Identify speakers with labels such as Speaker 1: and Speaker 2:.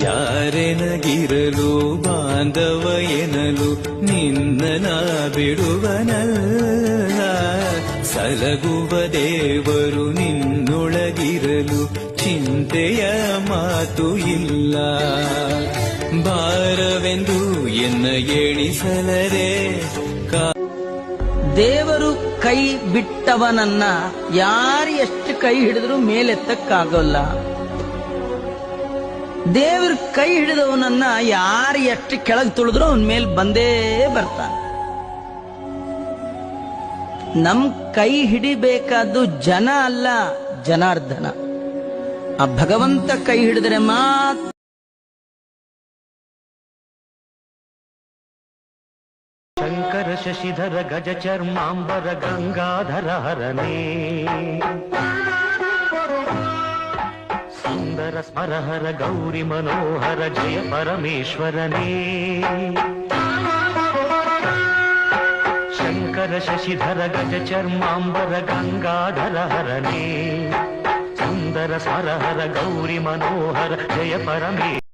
Speaker 1: ಯಾರೆನಗಿರಲು ಬಾಂಧವ ಎನಲು ನಿನ್ನ ಬಿಡುವನಲ್ಲ. ಸಲಗುವ ದೇವರು ನಿನ್ನೊಳಗಿರಲು ಚಿಂತೆಯ ಮಾತು ಇಲ್ಲ. ಭಾರವೆಂದು ಎನ್ನ ಎಣಿಸಲರೆ
Speaker 2: ದೇವರು ಕೈ ಬಿಟ್ಟವನನ್ನ ಯಾರು ಎಷ್ಟು ಕೈ ಹಿಡಿದ್ರು ಮೇಲೆತ್ತಕ್ಕಾಗಲ್ಲ. ದೇವರು ಕೈ ಹಿಡಿದವನನ್ನ ಯಾರು ಎಷ್ಟು ಕೆಳಗೆ ತುಳಿದ್ರು ಅವನ ಮೇಲೆ ಬಂದೇ ಬರ್ತಾನೆ. ನಮ್ ಕೈ ಹಿಡಿಬೇಕಾದ್ದು ಜನ ಅಲ್ಲ, ಜನಾರ್ದನ. ಆ ಭಗವಂತ ಕೈ ಹಿಡಿದರೆ ಮಾತ್ರ.
Speaker 3: ಶಂಕರ ಶಶಿಧರ ಗಜ ಚರ್ಮಾಂಬರ ಗಂಗಾಧರ ಹರನೇ, ಸುಂದರ ಸ್ಮರಹರ ಗೌರಿ ಮನೋಹರ ಜಯ ಪರಮೇಶ್ವರನೇ. ಶಂಕರ ಶಶಿಧರ ಗಜ ಚರ್ಮಾಂಬರ ಗಂಗಾಧರ ಹರನೇ, ಸುಂದರ ಸ್ಮರಹರ ಗೌರಿ ಮನೋಹರ ಜಯ ಪರಮೇಶ್ವರ.